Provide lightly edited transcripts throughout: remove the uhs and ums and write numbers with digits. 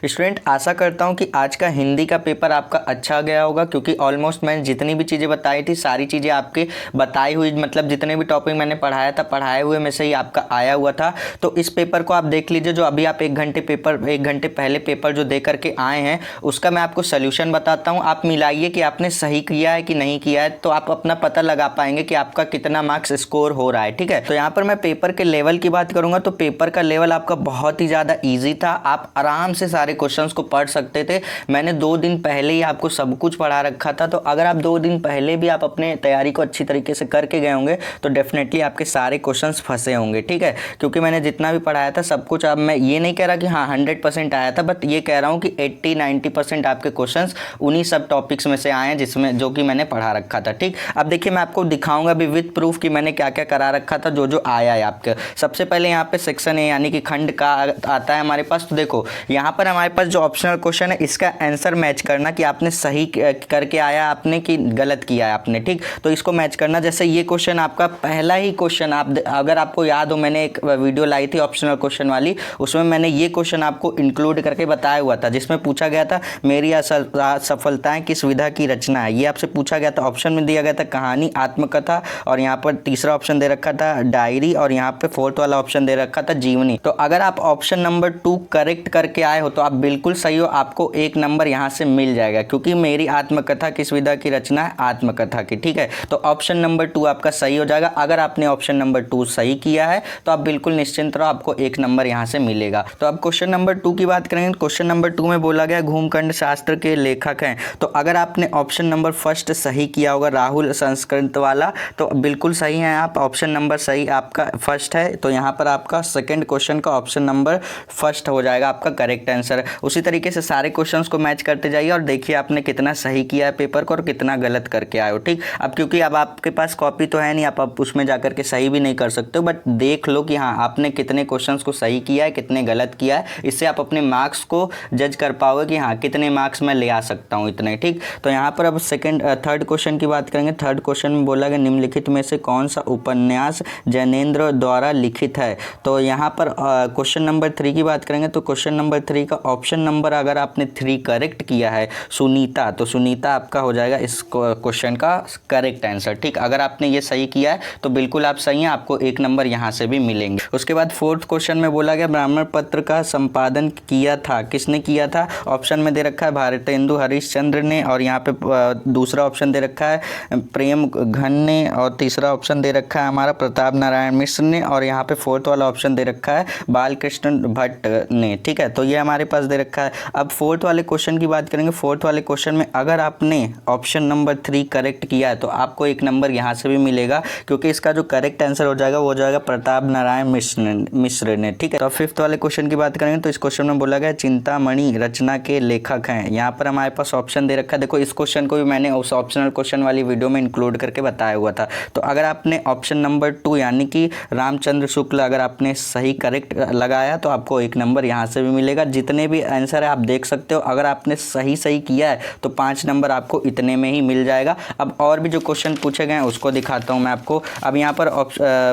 Student आशा करता हूँ कि आज का हिंदी का पेपर आपका अच्छा गया होगा, क्योंकि ऑलमोस्ट मैंने जितनी भी चीज़ें बताई थी सारी चीज़ें आपके बताई हुई, मतलब जितने भी टॉपिक मैंने पढ़ाया था पढ़ाए हुए में से ही आपका आया हुआ था। तो इस पेपर को आप देख लीजिए, जो अभी आप एक घंटे पहले पेपर जो दे करके आए हैं उसका मैं आपको सोल्यूशन बताता हूँ। आप मिलाइए कि आपने सही किया है कि नहीं किया है, तो आप अपना पता लगा पाएंगे कि आपका कितना मार्क्स स्कोर हो रहा है। ठीक है, तो यहाँ पर मैं पेपर के लेवल की बात करूंगा तो पेपर का लेवल आपका बहुत ही ज़्यादा ईजी था। आप आराम से सारे क्वेश्चंस को पढ़ सकते थे। मैंने 2 दिन पहले ही आपको सब कुछ पढ़ा रखा था, तो अगर आप 2 दिन पहले भी आप अपने तैयारी को अच्छी तरीके से करके गए होंगे तो डेफिनेटली आपके सारे क्वेश्चंस फंसे होंगे। ठीक है, क्योंकि मैंने जितना भी पढ़ाया था सब कुछ, अब मैं ये नहीं कह रहा कि हाँ 100% आया था, बट ये कह रहा हूँ कि 80-90% आपके क्वेश्चंस उन्हीं सब टॉपिक्स में से आए हैं जिसमें जो कि मैंने पढ़ा रखा था। ठीक, अब देखिए मैं आपको दिखाऊंगा भी विद प्रूफ कि मैंने क्या क्या करा रखा था, जो जो आया है आपके। सबसे पहले यहाँ पे सेक्शन ए यानी कि खंड का आता है हमारे पास। तो देखो यहाँ पर हमारे पास जो ऑप्शनल क्वेश्चन है इसका आंसर मैच करना कि आपने सही करके आया आपने कि गलत किया है आपने। ठीक, तो इसको मैच करना। जैसे ये क्वेश्चन आपका पहला ही क्वेश्चन, आप अगर आपको याद हो मैंने एक वीडियो लाई थी ऑप्शनल क्वेश्चन वाली, उसमें मैंने ये क्वेश्चन आपको इंक्लूड करके बताया हुआ था, जिसमें पूछा गया था मेरी सफलताएं किस विधा की रचना है। ये आपसे पूछा गया था। ऑप्शन में दिया गया था कहानी, आत्मकथा, और यहाँ पर तीसरा ऑप्शन दे रखा था डायरी, और यहाँ पे फोर्थ वाला ऑप्शन दे रखा था जीवनी। तो अगर आप ऑप्शन नंबर 2 करेक्ट करके आए हो तो आप बिल्कुल सही हो, आपको 1 नंबर यहाँ से मिल जाएगा, क्योंकि मेरी आत्मकथा किस विधा की रचना है, आत्मकथा की। ठीक है, तो ऑप्शन नंबर 2 आपका सही हो जाएगा। अगर आपने ऑप्शन नंबर 2 सही किया है तो आप बिल्कुल निश्चिंत रहो, आपको 1 नंबर यहाँ से मिलेगा। तो अब क्वेश्चन नंबर 2 की बात करेंगे। क्वेश्चन नंबर 2 में बोला गया घूमखंड शास्त्र के लेखक हैं। तो अगर आपने ऑप्शन नंबर फर्स्ट सही किया होगा राहुल संस्कृत वाला, तो बिल्कुल सही है आप। ऑप्शन नंबर सही आपका फर्स्ट है, तो यहाँ पर आपका सेकंड क्वेश्चन का ऑप्शन नंबर फर्स्ट हो जाएगा आपका करेक्ट आंसर। उसी तरीके से सारे क्वेश्चंस को मैच करते जाइए और देखिए आपने कितना सही किया है पेपर को और कितना गलत करके आए हो। ठीक, अब क्योंकि अब आपके पास कॉपी तो है नहीं, आप उसमें जाकर के सही भी नहीं कर सकते हो, बट देख लो कि हाँ आपने कितने क्वेश्चंस को सही किया है कितने गलत किया है। इससे आप अपने मार्क्स को जज कर पाओगे कि हाँ कितने मार्क्स मैं ले आ सकता हूँ इतने। ठीक, तो यहाँ पर अब थर्ड क्वेश्चन की बात करेंगे। थर्ड क्वेश्चन में बोला गया निम्नलिखित में से कौन सा उपन्यास जैनेन्द्र द्वारा लिखित है। तो यहाँ पर क्वेश्चन नंबर 3 की बात करेंगे। तो क्वेश्चन नंबर 3 का ऑप्शन नंबर अगर आपने 3 करेक्ट किया है सुनीता, तो सुनीता आपका हो जाएगा इस क्वेश्चन का करेक्ट आंसर। ठीक, अगर आपने ये सही किया है तो बिल्कुल आप सही हैं, आपको 1 नंबर यहाँ से भी मिलेंगे। उसके बाद फोर्थ क्वेश्चन में बोला गया ब्राह्मण पत्र का संपादन किया था, किसने किया था। ऑप्शन में दे रखा है भारतेंदु हरिश्चंद्र ने, और यहाँ पे दूसरा ऑप्शन दे रखा है प्रेम घन ने, और तीसरा ऑप्शन दे रखा है हमारा प्रताप नारायण मिश्र ने, और यहाँ पे फोर्थ वाला ऑप्शन दे रखा है बालकृष्ण भट्ट ने। ठीक है, तो ये हमारे पास दे रखा है। अब फोर्थ वाले क्वेश्चन की बात करेंगे। फोर्थ वाले क्वेश्चन में अगर आपने ऑप्शन नंबर 3 करेक्ट किया है तो आपको 1 नंबर यहाँ से भी मिलेगा, क्योंकि इसका जो करेक्ट आंसर हो जाएगा वो हो जाएगा प्रताप नारायण मिश्र ने। ठीक है, तो फिफ्थ वाले क्वेश्चन की बात करेंगे। तो इस क्वेश्चन में बोला गया चिंतामणि रचना के लेखक हैं। यहाँ पर हमारे पास ऑप्शन दे रखा है। देखो इस क्वेश्चन को भी मैंने उस ऑप्शनल क्वेश्चन वाली वीडियो में इंक्लूड करके बताया हुआ था। तो अगर आपने ऑप्शन नंबर 2 यानी कि रामचंद्र शुक्ल अगर आपने सही करेक्ट लगाया तो आपको 1 नंबर यहाँ से भी मिलेगा। जितने भी आंसर है आप देख सकते हो, अगर आपने सही किया है तो 5 नंबर आपको इतने में ही मिल जाएगा। अब और भी जो क्वेश्चन पूछे गए हैं उसको दिखाता हूँ मैं आपको। अब यहाँ पर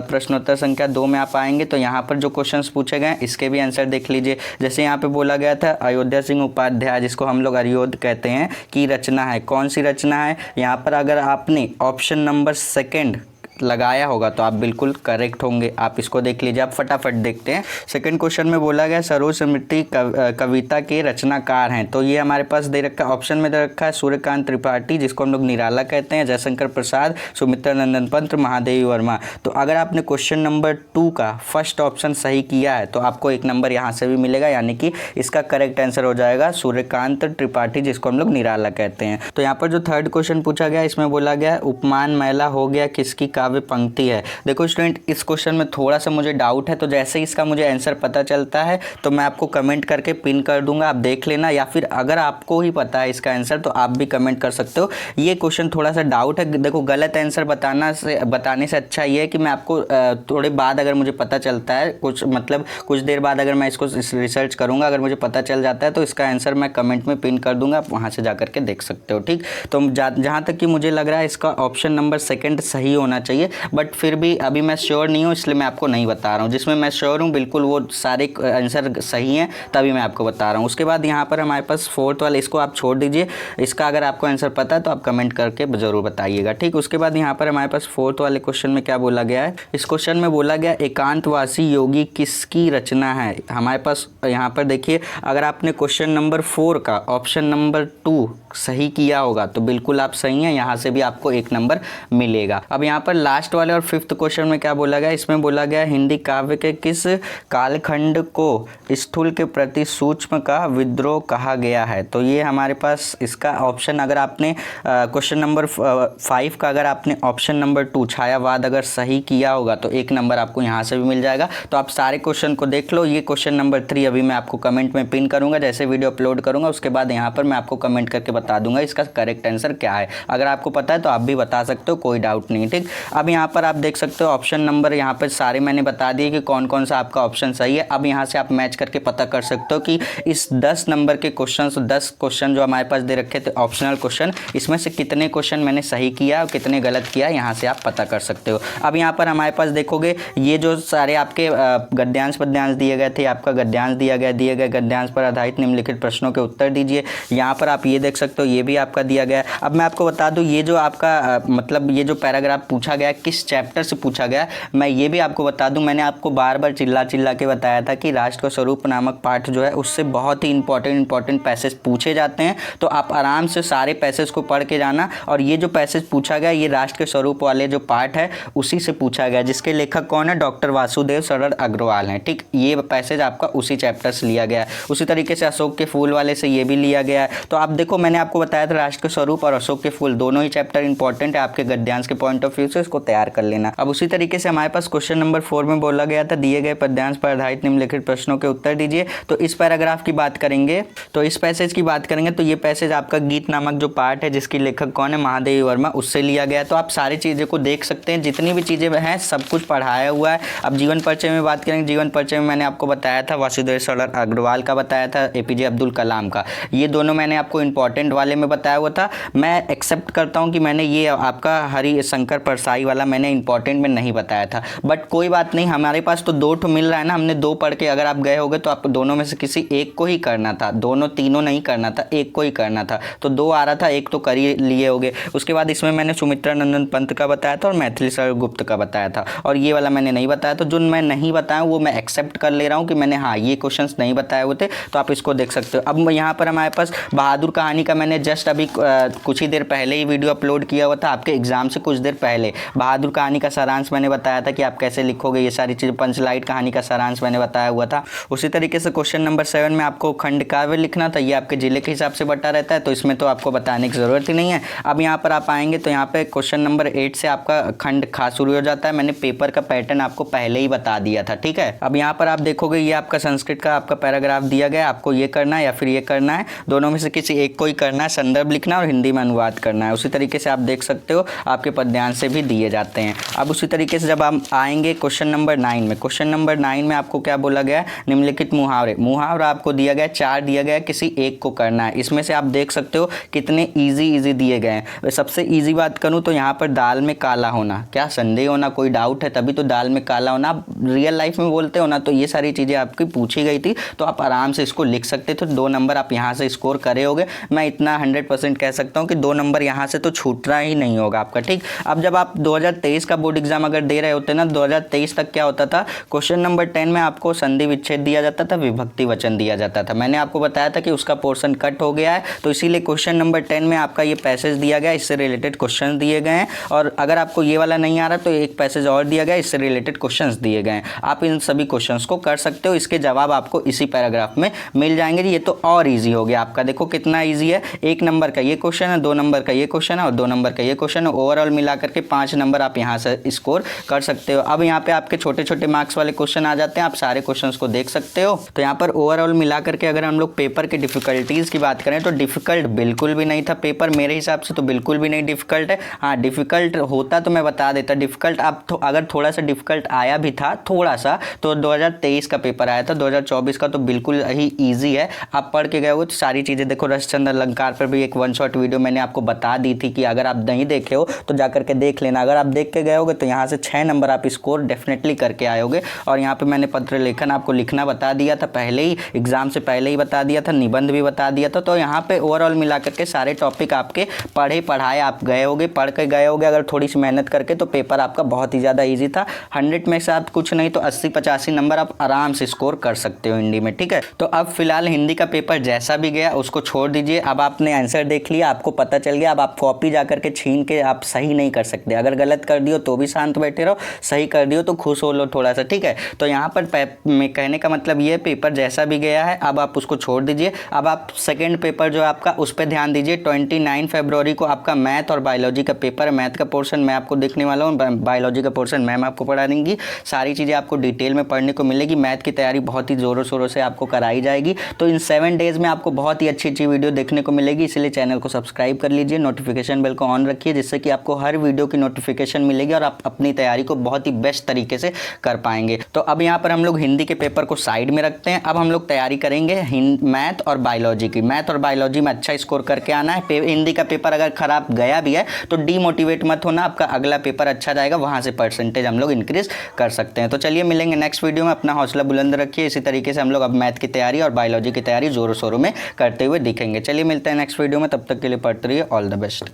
प्रश्नोत्तर संख्या 2 में आप आएंगे तो यहाँ पर जो क्वेश्चंस पूछे गए हैं इसके भी आंसर देख लीजिए। जैसे यहाँ पे बोला गया था अयोध्या सिंह उपाध्याय, जिसको हम लोग अरियोध कहते हैं, की रचना है। कौन सी रचना है। यहाँ पर अगर आपने ऑप्शन नंबर 2 लगाया होगा तो आप बिल्कुल करेक्ट होंगे। आप इसको देख लीजिए, आप फटाफट देखते हैं। सेकंड क्वेश्चन में बोला गया सरोज स्मृति कविता के रचनाकार हैं। तो ये हमारे पास दे रखा है, ऑप्शन में दे रखा है सूर्यकांत त्रिपाठी, जिसको हम लोग निराला कहते हैं, जयशंकर प्रसाद, सुमित्रा नंदन पंत, महादेवी वर्मा। तो अगर आपने क्वेश्चन नंबर 2 का फर्स्ट ऑप्शन सही किया है तो आपको 1 नंबर यहाँ से भी मिलेगा, यानी कि इसका करेक्ट आंसर हो जाएगा सूर्यकांत त्रिपाठी, जिसको हम लोग निराला कहते हैं। तो यहाँ पर जो थर्ड क्वेश्चन पूछा गया इसमें बोला गया उपमान मैला हो गया किसकी काव्य पंक्ति है। देखो स्टूडेंट इस क्वेश्चन में थोड़ा सा मुझे डाउट है, तो जैसे ही इसका मुझे आंसर पता चलता है तो मैं आपको कमेंट करके पिन कर दूंगा, आप देख लेना, या फिर अगर आपको ही पता है इसका आंसर तो आप भी कमेंट कर सकते हो। ये क्वेश्चन थोड़ा सा डाउट है। देखो गलत आंसर बताने से अच्छा ये है कि मैं आपको थोड़े बाद अगर मुझे पता चलता है, कुछ देर बाद अगर मैं इसको रिसर्च करूंगा, अगर मुझे पता चल जाता है तो इसका आंसर मैं कमेंट में पिन कर दूंगा, आप वहाँ से जा करके देख सकते हो। ठीक, तो जहाँ तक कि मुझे लग रहा है इसका ऑप्शन नंबर 2 सही होना चाहिए। चाहिए, बट फिर भी अभी मैं श्योर नहीं हूँ, इसलिए मैं आपको नहीं बता रहा हूँ। जिसमें मैं श्योर हूँ बिल्कुल वो सारे आंसर सही हैं, तभी मैं आपको बता रहा हूँ। उसके बाद यहाँ पर हमारे पास फोर्थ वाला, इसको आप छोड़ दीजिए, इसका अगर आपको आंसर पता है तो आप कमेंट करके ज़रूर बताइएगा, ठीक। उसके बाद यहाँ पर हमारे पास फोर्थ वाले क्वेश्चन में क्या बोला गया है, इस क्वेश्चन में बोला गया एकांतवासी योगी किसकी रचना है। हमारे पास यहाँ पर देखिए, अगर आपने क्वेश्चन नंबर 4 का ऑप्शन नंबर 2 सही किया होगा तो बिल्कुल आप सही हैं, यहाँ से भी आपको 1 नंबर मिलेगा। अब यहाँ पर लास्ट वाले और 5th क्वेश्चन में क्या बोला गया, इसमें बोला गया हिंदी काव्य के किस कालखंड को स्थूल के प्रति सूक्ष्म का विद्रोह कहा गया है। तो ये हमारे पास इसका ऑप्शन, अगर आपने क्वेश्चन नंबर 5 का अगर आपने ऑप्शन नंबर 2 छायावाद अगर सही किया होगा तो 1 नंबर आपको यहाँ से भी मिल जाएगा। तो आप सारे क्वेश्चन को देख लो। ये क्वेश्चन नंबर 3 अभी मैं आपको कमेंट में पिन करूँगा, जैसे वीडियो अपलोड करूँगा उसके बाद यहाँ पर मैं आपको कमेंट करके बता दूंगा इसका करेक्ट आंसर क्या है। अगर आपको पता है तो आप भी बता सकते हो, कोई डाउट नहीं, ठीक। अब यहाँ पर आप देख सकते हो ऑप्शन नंबर यहाँ पर सारे मैंने बता दिए कि कौन कौन सा आपका ऑप्शन सही है। अब यहाँ से आप मैच करके पता कर सकते हो कि इस 10 नंबर के क्वेश्चन, 10 क्वेश्चन जो हमारे पास दे रखे थे ऑप्शनल क्वेश्चन, इसमें से कितने क्वेश्चन मैंने सही किया और कितने गलत किया, यहाँ से आप पता कर सकते हो। अब यहाँ पर हमारे पास देखोगे ये जो सारे आपके गद्यांश पद्यांश दिए गए थे, आपका गद्यांश दिया गया, दिए गए गद्यांश पर आधारित निम्नलिखित प्रश्नों के उत्तर दीजिए। यहाँ पर आप ये देख सकते हो, ये भी आपका दिया गया। अब मैं आपको बता दूं, ये जो आपका मतलब ये जो पैराग्राफ पूछा गया किस चैप्टर से पूछा गया, मैं ये भी आपको बता दूं। मैंने आपको बार बार चिल्ला चिल्ला के बताया था कि राष्ट्र का स्वरूप नामक पाठ जो है उससे बहुत ही इंपॉर्टेंट पैसेज पूछे जाते हैं। तो आप आराम से सारे पैसेज को पढ़ के जाना। और ये जो पैसेज पूछा गया ये राष्ट्र के स्वरूप वाले जो पाठ है उसी से पूछा गया, जिसके लेखक कौन है, डॉक्टर वासुदेव सरल अग्रवाल हैं, ठीक। ये पैसेज आपका उसी चैप्टर से लिया गया है। उसी तरीके से अशोक के फूल वाले से ये भी लिया गया है। तो आप देखो, मैंने आपको बताया था राष्ट्र के स्वरूप और अशोक के फूल दोनों ही चैप्टर इंपॉर्टेंट है आपके गद्यांश के पॉइंट ऑफ व्यू से, इसको तैयार कर लेना। अब उसी तरीके से हमारे पास क्वेश्चन नंबर 4 में बोला गया था दिए गए पद्यांश पर आधारित निम्नलिखित प्रश्नों के उत्तर दीजिए। तो इस पैराग्राफ की बात करेंगे, तो इस पैसेज की बात करेंगे तो ये पैसेज आपका गीत नामक जो पार्ट है जिसकी लेखक कौन है, महादेवी वर्मा, उससे लिया गया है। तो आप सारी चीज़ों को देख सकते हैं, जितनी भी चीज़ें हैं सब कुछ पढ़ाया हुआ है। अब जीवन परिचय में बात करेंगे, जीवन परिचय में मैंने आपको बताया था वासुदेव सरल अग्रवाल का बताया था, एपीजे अब्दुल कलाम का, ये दोनों मैंने आपको इंपॉर्टेंट वाले में बताया हुआ था। मैं एक्सेप्ट करता हूं कि मैंने ये आपका हरि शंकर परसाई वाला मैंने इंपॉर्टेंट में नहीं बताया था, बट कोई बात नहीं, हमारे पास तो 2 ठो मिल रहा है ना, हमने 2 पढ़ के अगर आप गए होगे तो आप दोनों में से किसी एक को ही करना था, दोनों तीनों नहीं करना था, एक को ही करना था। तो 2 आ रहा था, एक तो कर ही लिए होगे। उसके बाद इसमें मैंने सुमित्रा नंदन पंत का बताया था और मैथिली सर गुप्त का बताया था, और ये वाला मैंने नहीं बताया। तो जो मैं नहीं बताया वो मैं एक्सेप्ट कर ले रहा हूँ कि मैंने हाँ ये क्वेश्चंस नहीं बताए हुए थे, तो आप इसको देख सकते हो। अब यहाँ पर हमारे पास बहादुर कहानी का मैंने जस्ट अभी कुछ ही देर पहले ही वीडियो अपलोड किया हुआ था, आपके एग्जाम से कुछ देर पहले बहादुर कहानी का सारांश मैंने बताया था कि आप कैसे लिखोगे, ये सारी चीज़ें, पंचलाइट कहानी का सारांश मैंने बताया हुआ था। उसी तरीके से क्वेश्चन नंबर 7 में आपको खंड काव्य लिखना था, ये आपके जिले के हिसाब से बटा रहता है, तो इसमें तो आपको बताने की ज़रूरत ही नहीं है। अब यहाँ पर आप आएंगे तो यहाँ पे क्वेश्चन नंबर 8 से आपका खंड खा शुरू हो जाता है। मैंने पेपर का पैटर्न आपको पहले ही बता दिया था, ठीक है। अब यहाँ पर आप देखोगे ये आपका संस्कृत का आपका पैराग्राफ दिया गया, आपको ये करना है या फिर ये करना है, दोनों में से किसी एक को ही करना है, संदर्भ लिखना और हिंदी में अनुवाद करना है। उसी तरीके से आप देख सकते हो आपके पद्यांश से भी दिए जाते हैं। अब उसी तरीके से जब आप आएंगे क्वेश्चन नंबर 9 में, क्वेश्चन नंबर 9 में आपको क्या बोला गया है, निम्नलिखित मुहावरा आपको दिया गया है, 4 दिया गया है, किसी एक को करना है। इसमें से आप देख सकते हो कितने ईजी दिए गए हैं। सबसे ईजी बात करूँ तो यहाँ पर दाल में काला होना, क्या संदेह होना, कोई डाउट है तभी तो दाल में काला होना, आप रियल लाइफ में बोलते हो ना, तो ये सारी चीज़ें आपकी पूछी गई थी, तो आप आराम से इसको लिख सकते थे। 2 नंबर आप यहाँ से स्कोर करे होगे, मैं इतना 100% कह सकता हूँ कि 2 नंबर यहाँ से तो छूटना ही नहीं होगा आपका, ठीक। अब जब आप 2023 का बोर्ड एग्जाम अगर दे रहे होते ना, 2023 तक क्या होता था, क्वेश्चन नंबर 10 में आपको संधि विच्छेद दिया जाता था, विभक्ति वचन दिया जाता था। मैंने आपको बताया था कि उसका पोर्शन कट हो गया है, तो इसीलिए क्वेश्चन नंबर 10 में आपका ये पैसेज दिया गया, इससे रिलेटेड क्वेश्चन दिए गए हैं। और अगर आपको ये वाला नहीं आ रहा तो एक पैसेज और दिया गया, इससे रिलेटेड क्वेश्चंस दिए गए हैं। आप इन सभी क्वेश्चंस को कर सकते हो, इसके जवाब आपको इसी पैराग्राफ में मिल जाएंगे। ये तो और इजी हो गया आपका, देखो कितना इजी है। 1 नंबर का ये क्वेश्चन है, 2 नंबर का ये क्वेश्चन है और 2 नंबर का ये क्वेश्चन है। ओवरऑल मिलाकर के 5 नंबर आप यहाँ से स्कोर कर सकते हो। अब यहाँ पे आपके छोटे छोटे मार्क्स वाले क्वेश्चन आ जाते हैं, आप सारे क्वेश्चंस को देख सकते हो। तो यहाँ पर ओवरऑल मिलाकर के अगर हम लोग पेपर की डिफिकल्टीज की बात करें तो डिफिकल्ट बिल्कुल भी नहीं था पेपर, मेरे हिसाब से तो बिल्कुल भी नहीं डिफिकल्ट है। हाँ, डिफिकल्ट होता तो मैं बता देता, डिफिकल्ट आप तो अगर थोड़ा सा डिफिकल्ट आया भी था थोड़ा सा, तो 2023 का पेपर आया था, 2024 का तो बिल्कुल ही ईजी है। आप पढ़ के गए हो तो सारी चीज़ें देखो। रसचंद्र अलंकार पर भी एक 1 शॉट वीडियो मैंने आपको बता दी थी कि अगर आप नहीं देखे हो तो जाकर के देख लेना। अगर आप देख के गए होगे तो यहाँ से 6 नंबर आप स्कोर डेफिनेटली करके आयोगे। और यहाँ पे मैंने पत्र लेखन आपको लिखना बता दिया था पहले ही, एग्जाम से पहले ही बता दिया था, निबंध भी बता दिया था। तो यहाँ पे ओवरऑल मिलाकर के सारे टॉपिक आपके पढ़ाए आप गए होगे, पढ़ के गए होगे अगर थोड़ी सी मेहनत करके, तो पेपर आपका बहुत ही ज़्यादा ईजी था। 100 में से आप कुछ नहीं तो 80-85 नंबर आप आराम से स्कोर कर सकते हो हिंदी में, ठीक है। तो अब फिलहाल हिंदी का पेपर जैसा भी गया उसको छोड़ दीजिए। अब आपने आंसर देख लिया, आपको पता चल गया। अब आप कॉपी जा करके छीन के आप सही नहीं कर सकते। अगर गलत कर दियो तो भी शांत बैठे रहो, सही कर दियो तो खुश हो लो थोड़ा सा, ठीक है। तो यहाँ पर मैं कहने का मतलब ये, पेपर जैसा भी गया है अब आप उसको छोड़ दीजिए। अब आप सेकेंड पेपर जो आपका उस पर ध्यान दीजिए। 29 फरवरी को आपका मैथ और बायोलॉजी का पेपर है। मैथ का पोर्शन मैं आपको देखने वाला हूँ, बायोलॉजी का पोर्शन मैम आपको पढ़ा देंगी। सारी चीज़ें आपको डिटेल में पढ़ने को मिलेगी। मैथ की तैयारी बहुत ही ज़ोरों शोरों से आपको कराई जाएगी। तो इन 7 डेज़ में आपको बहुत ही अच्छी अच्छी वीडियो देखने को मिलेगी, इसलिए चैनल को सब्सक्राइब कर लीजिए, नोटिफिकेशन बेल को ऑन रखिए, जिससे कि आपको हर वीडियो की नोटिफिकेशन मिलेगी और आप अपनी तैयारी को बहुत ही बेस्ट तरीके से कर पाएंगे। तो अब यहाँ पर हम लोग हिंदी के पेपर को साइड में रखते हैं। अब हम लोग तैयारी करेंगे मैथ और बायोलॉजी की। मैथ और बायोलॉजी में अच्छा स्कोर करके आना है। हिंदी का पेपर अगर खराब गया भी है तो डीमोटिवेट मत होना, आपका अगला पेपर अच्छा जाएगा, वहाँ से परसेंटेज हम लोग इंक्रीज कर सकते हैं। तो चलिए मिलेंगे नेक्स्ट वीडियो में। अपना हौसला बुलंद रखिए। इसी तरीके से हम लोग अब मैथ की तैयारी और बायोलॉजी की तैयारी जोरों शोरों में करते हुए दिखेंगे। चलिए मिलते हैं नेक्स्ट वीडियो में, तब तक के लिए पढ़ते रहिए। All the best.